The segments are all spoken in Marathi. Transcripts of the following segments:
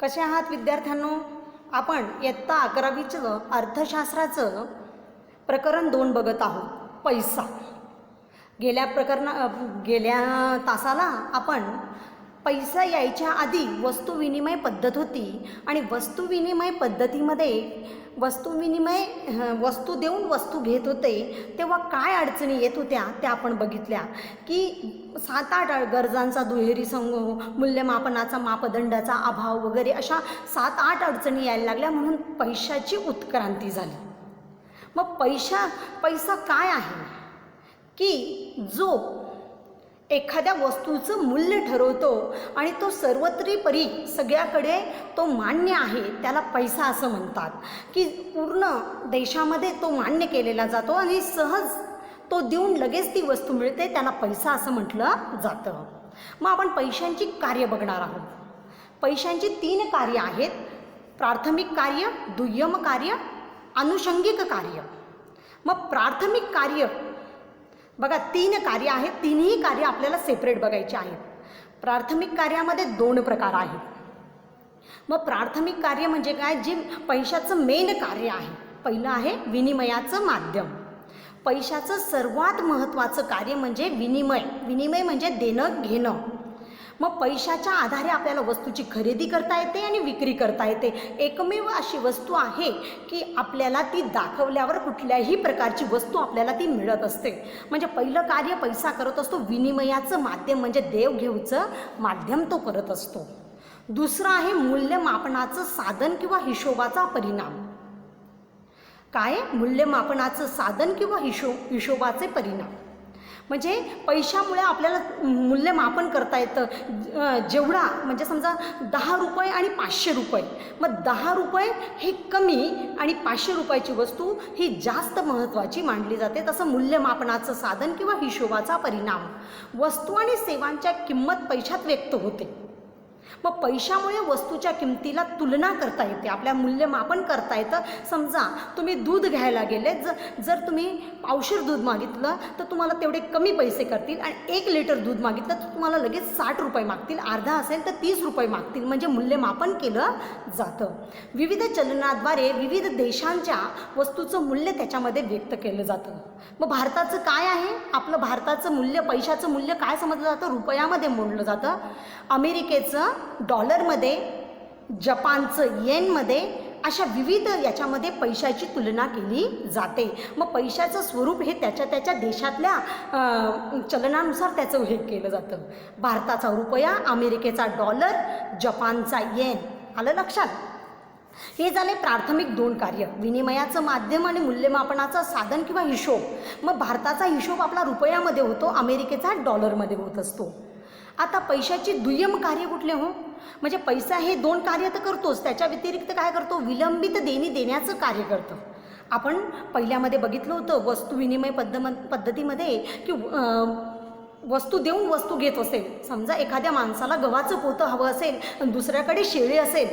कसे आहात विद्यार्थ्यांनो? आपण इयत्ता 11वीचं अर्थशास्त्राचं प्रकरण 2 बघत आहोत, पैसा. गेल्या तासाला आपण पैसा यायच्या आधी वस्तू विनिमय पद्धत होती आणि वस्तू विनिमय पद्धतीमध्ये वस्तू देऊन वस्तू घेत होते तेव्हा काय अडचणी येत होत्या त्या आपण बघितल्या की 7-8 गरजांचा दुहेरी मूल्यमापनाचा मापदंडाचा अभाव वगैरे अशा 7-8 अडचणी यायला लागल्या, म्हणून पैशाची उत्क्रांती झाली. मग पैसा काय आहे की जो एखाद्या वस्तूचं मूल्य ठरवतो आणि तो सर्वत्रिपरी सगळ्याकडे तो मान्य आहे, त्याला पैसा असं म्हणतात. की पूर्ण देशामध्ये तो मान्य केलेला जातो आणि सहज तो देऊन लगेच ती वस्तू मिळते, त्याला पैसा असं म्हटलं जातं. मग आपण पैशांची कार्य बघणार आहोत. पैशांची 3 कार्य आहेत: प्राथमिक कार्य, दुय्यम कार्य, अनुषंगिक कार्य. मग प्राथमिक कार्य बघा, 3 कार्य आहेत. 3ही कार्य आपल्याला सेपरेट बघायची आहेत. प्राथमिक कार्यामध्ये 2 प्रकार आहेत. मग प्राथमिक कार्य म्हणजे काय? जे पैशाचं मेन कार्य आहे. पहिलं आहे विनिमयाचं माध्यम. पैशाचं सर्वात महत्त्वाचं कार्य म्हणजे विनिमय म्हणजे देणं घेणं. मग पैशाच्या आधारे आपल्याला वस्तूची खरेदी करता येते आणि विक्री करता येते. एकमेव अशी वस्तू आहे की आपल्याला ती दाखवल्यावर कुठल्याही प्रकारची वस्तू आपल्याला ती मिळत असते. म्हणजे पहिलं कार्य पैसा करत असतो, विनिमयाचं माध्यम म्हणजे देवघेवचं माध्यम तो करत असतो. दुसरं आहे मूल्यमापनाचं साधन किंवा हिशोबाचा परिणाम. काय? मूल्यमापनाचं साधन किंवा हिशोबाचे परिणाम म्हणजे पैशामुळे आपल्याला मूल्यमापन करता येतं. जेवढा म्हणजे समजा 10 रुपये आणि 500 रुपये, मग 10 रुपये हे कमी आणि 500 रुपयाची वस्तू ही जास्त महत्त्वाची मानली जाते. तसं मूल्यमापनाचं साधन किंवा हिशोबाचा परिणाम. वस्तू आणि सेवांच्या किंमत पैशात व्यक्त होते. मग पैशामुळे वस्तूच्या किमतीला तुलना करता येते, आपल्या मूल्यमापन करता येतं. समजा तुम्ही दूध घ्यायला गेले, जर तुम्ही पावशेर दूध मागितलं तर तुम्हाला तेवढे कमी पैसे करतील आणि 1 लिटर दूध मागितलं तर तुम्हाला लगेच 60 रुपये मागतील, अर्धा असेल तर 30 रुपये मागतील. म्हणजे मूल्यमापन केलं जातं. विविध चलनाद्वारे विविध देशांच्या वस्तूचं मूल्य त्याच्यामध्ये व्यक्त केलं जातं. मग भारताचं काय आहे? आपलं भारताचं मूल्य, पैशाचं मूल्य काय समजलं जातं? रुपयामध्ये मोडलं जातं. अमेरिकेचं डॉलरमध्ये, जपानचं येनमध्ये, अशा विविध याच्यामध्ये पैशाची तुलना केली जाते. मग पैशाचं स्वरूप हे त्याच्या देशातल्या चलनानुसार त्याचं हे केलं जातं. भारताचा रुपया, अमेरिकेचा डॉलर, जपानचा येन. आलं लक्षात? हे झाले प्राथमिक 2 कार्य, विनिमयाचं माध्यम आणि मूल्यमापनाचं साधन किंवा हिशोब. मग भारताचा हिशोब आपला रुपयामध्ये होतो, अमेरिकेचा डॉलरमध्ये होत असतो. आता पैशाची दुय्यम कार्य कुठले हो? म्हणजे पैसा हे 2 कार्य तर करतोच, त्याच्या व्यतिरिक्त काय करतो? विलंबित देणी देण्याचं कार्य करतो. आपण पहिल्यामध्ये बघितलं होतं वस्तू विनिमय पद्धतीमध्ये की वस्तू देऊन वस्तू घेत असेल. समजा एखाद्या माणसाला गव्हाचं पोतं हवं असेल आणि दुसऱ्याकडे शेळी असेल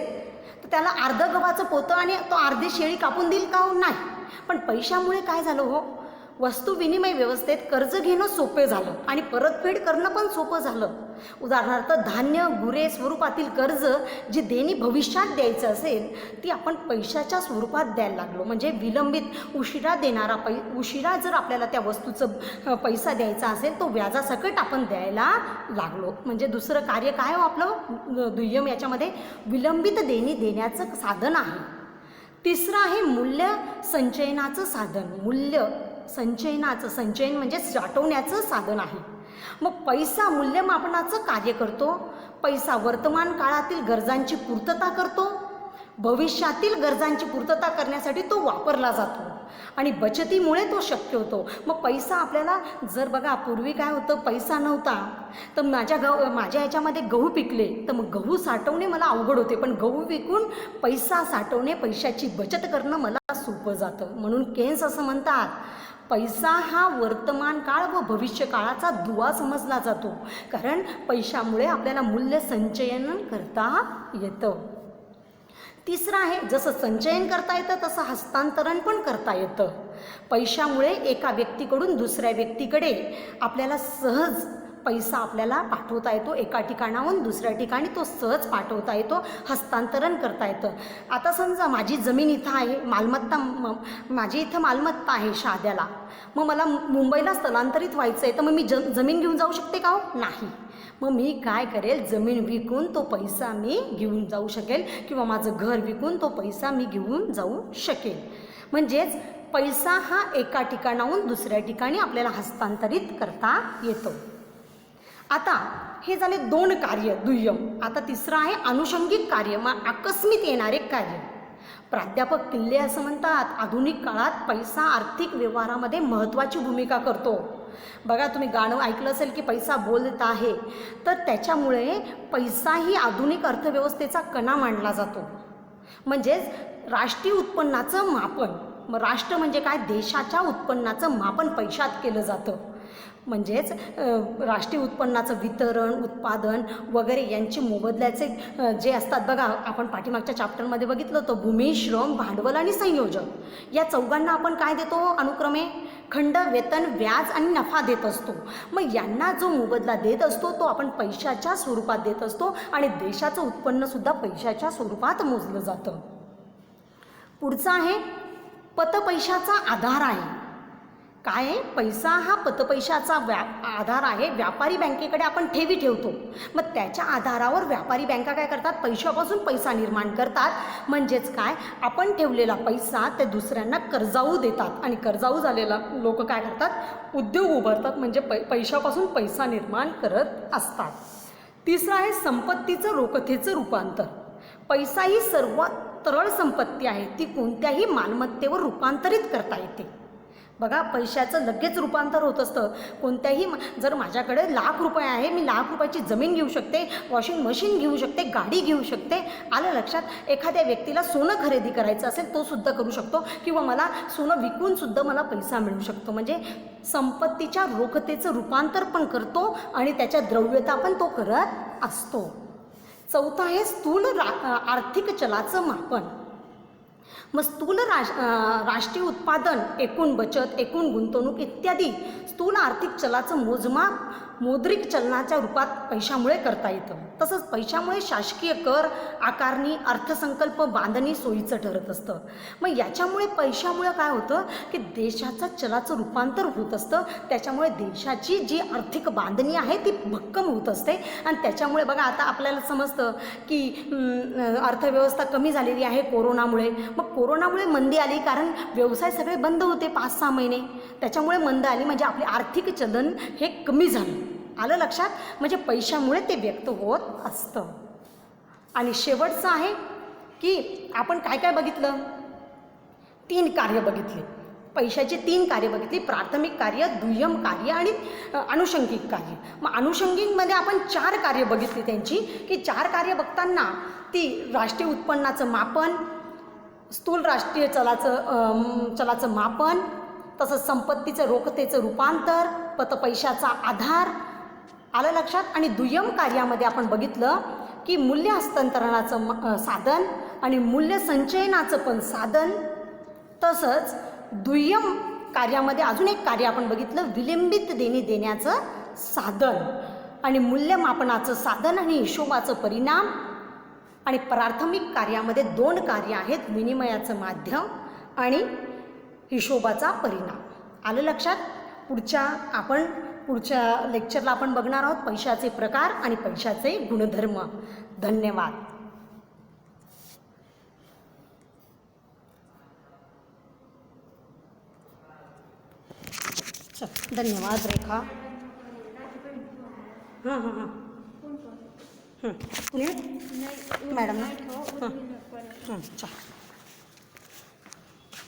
तर त्याला अर्धं गव्हाचं पोतं आणि तो अर्धी शेळी कापून देईल का? नाही. पण पैशामुळे काय झालं हो? वस्तू विनिमय व्यवस्थेत कर्ज घेणं सोपे झालं आणि परतफेड करणं पण सोपं झालं. उदाहरणार्थ धान्य, गुरे स्वरूपातील कर्ज जी देणी भविष्यात द्यायचं असेल ती आपण पैशाच्या स्वरूपात द्यायला लागलो. म्हणजे विलंबित उशिरा जर आपल्याला त्या वस्तूचं पैसा द्यायचा असेल तो व्याजासकट आपण द्यायला लागलो. म्हणजे दुसरं कार्य काय हो आपलं दुय्यम याच्यामध्ये? विलंबित देणी देण्याचं साधन आहे. तिसरं आहे मूल्य संचयनाचं साधन. संचयन म्हणजे साठवण्याचं साधन आहे. मग पैसा मूल्यमापनाचं कार्य करतो. पैसा वर्तमान काळातील गरजांची पूर्तता करतो, भविष्यातील गरजांची पूर्तता करण्यासाठी तो वापरला जातो आणि बचतीमुळे तो शक्य होतो. मग पैसा आपल्याला जर बघा, पूर्वी काय होतं, पैसा नव्हता तर माझ्या याच्यामध्ये गहू पिकले तर मग गहू साठवणे मला अवघड होते, पण गहू विकून पैसा साठवणे, पैशाची बचत करणं मला सोपं जातं. म्हणून केन्स असं म्हणतात, पैसा हा वर्तमान काळ व भविष्य काळाचा दुवा समजला जातो, कारण पैशामुळे आपल्याला मूल्य संचयन करता येतं. तिसरं आहे, जसं संचयन करता येतं तसं हस्तांतरण पण करता येतं. पैशामुळे एका व्यक्तीकडून दुसऱ्या व्यक्तीकडे आपल्याला सहज पैसा आपल्याला पाठवता येतो, एका ठिकाणाहून दुसऱ्या ठिकाणी तो सहज पाठवता येतो, हस्तांतरण करता येतं. आता समजा माझी जमीन इथं आहे, मालमत्ता माझी इथं मालमत्ता आहे शाद्याला, मग मला मुंबईला स्थलांतरित व्हायचं आहे, तर मग मी जमीन घेऊन जाऊ शकते का हो? नाही. मग मी काय करेल, जमीन विकून तो पैसा मी घेऊन जाऊ शकेल, किंवा माझं घर विकून तो पैसा मी घेऊन जाऊ शकेल. म्हणजेच पैसा हा एका ठिकाणाहून दुसऱ्या ठिकाणी आपल्याला हस्तांतरित करता येतो. आता हे झाले 2 कार्य दुय्यम. आता तिसरं आहे अनुषंगिक कार्य, मग आकस्मित येणारे कार्य. प्राध्यापक किल्ले असं म्हणतात, आधुनिक काळात पैसा आर्थिक व्यवहारामध्ये महत्त्वाची भूमिका करतो. बघा, तुम्ही गाणं ऐकलं असेल की पैसा बोलत आहे, तर त्याच्यामुळे पैसा ही आधुनिक अर्थव्यवस्थेचा कणा मानला जातो. म्हणजेच राष्ट्रीय उत्पन्नाचं मापन, मग राष्ट्र म्हणजे काय, देशाच्या उत्पन्नाचं मापन पैशात केलं जातं. म्हणजेच राष्ट्रीय उत्पन्नाचं वितरण, उत्पादन वगैरे यांचे मोबदल्याचे जे असतात, बघा आपण पाठीमागच्या चॅप्टरमध्ये बघितलं होतं, भूमी, श्रम, भांडवल आणि संयोजन. या चौघांना आपण काय देतो अनुक्रमे, खंड, वेतन, व्याज आणि नफा देत असतो. मग यांना जो मोबदला देत असतो तो आपण पैशाच्या स्वरूपात देत असतो, आणि देशाचं उत्पन्नसुद्धा पैशाच्या स्वरूपात मोजलं जातं. पुढचा आहे पतपैशाचा आधार आहे. काय आहे, पैसा हा पतपैशाचा आधार आहे. व्यापारी बँकेकडे आपण ठेवी ठेवतो, मग त्याच्या आधारावर व्यापारी बँका काय करतात, पैशापासून पैसा निर्माण करतात. म्हणजेच काय, आपण ठेवलेला पैसा ते दुसऱ्यांना कर्जाऊ देतात, आणि कर्जाऊ झालेला लोक काय करतात, उद्योग उभारतात, म्हणजे पैशापासून पैसा निर्माण करत असतात. तिसरं आहे संपत्तीचं रोखतेचं रूपांतर. पैसा ही सर्वात तरळ संपत्ती आहे, ती कोणत्याही मालमत्तेवर रूपांतरित करता येते. बघा, पैशाचं लगेच रूपांतर होत असतं. कोणत्याही जर माझ्याकडे ₹1,00,000 आहे, मी ₹1,00,000ची जमीन घेऊ शकते, वॉशिंग मशीन घेऊ शकते, गाडी घेऊ शकते. आलं लक्षात? एखाद्या व्यक्तीला सोनं खरेदी करायचं असेल तो सुद्धा करू शकतो, किंवा मला सोनं विकून सुद्धा मला पैसा मिळू शकतो. म्हणजे संपत्तीच्या रोखतेचं रूपांतर पण करतो, आणि त्याच्या द्रव्यता पण तो करत असतो. चौथा आहे स्थूल आर्थिक चलाचं मापन. मग स्थूल राष्ट्रीय उत्पादन, एकूण बचत, एकूण गुंतवणूक इत्यादी स्थूल आर्थिक चलाचं मोजमाप मौद्रिक चलनाच्या रूपात पैशामुळे करता येतं. तसंच पैशामुळे शासकीय कर आकारणी, अर्थसंकल्प बांधणी सोयीचं ठरत असतं. मग याच्यामुळे पैशामुळे काय होतं की देशाचं चलाचं रूपांतर होत असतं. त्याच्यामुळे देशाची जी आर्थिक बांधणी आहे ती भक्कम होत असते, आणि त्याच्यामुळे बघा आता आपल्याला समजतं की अर्थव्यवस्था कमी झालेली आहे कोरोनामुळे. मग कोरोनामुळे मंदी आली, कारण व्यवसाय सगळे बंद होते 5-6 महिने, त्याच्यामुळे मंद आली, म्हणजे आपले आर्थिक चलन हे कमी झालं. आलं लक्षात? म्हणजे पैशामुळे ते व्यक्त होत असतं. आणि शेवटचं आहे की आपण काय काय बघितलं, 3 कार्य बघितली. पैशाची 3 कार्य बघितली, प्राथमिक कार्य, दुय्यम कार्य आणि अनुषंगिक कार्य. मग अनुषंगिकमध्ये आपण 4 कार्य बघितली त्यांची, की 4 कार्य बघताना ती राष्ट्रीय उत्पन्नाचं मापन, स्थूल राष्ट्रीय चलाचं मापन, तसंच संपत्तीचं रोखतेचं रूपांतर, पतपैशाचा आधार. आलं लक्षात? आणि दुय्यम कार्यामध्ये आपण बघितलं की मूल्य हस्तांतरणाचं साधन आणि मूल्य संचयनाचं पण साधन. तसंच दुय्यम कार्यामध्ये अजून एक कार्य आपण बघितलं, विलंबित देणी देण्याचं साधन आणि मूल्यमापनाचं साधन आणि हिशोबाचं परिणाम. आणि प्राथमिक कार्यामध्ये 2 कार्य आहेत, विनिमयाचं माध्यम आणि हिशोबाचा परिणाम. आलं लक्षात? पुढच्या लेक्चरला आपण बघणार आहोत पैशाचे प्रकार आणि पैशाचे गुणधर्म. धन्यवाद. धन्यवाद रेखा. हां हां हां मॅडम. हां हां.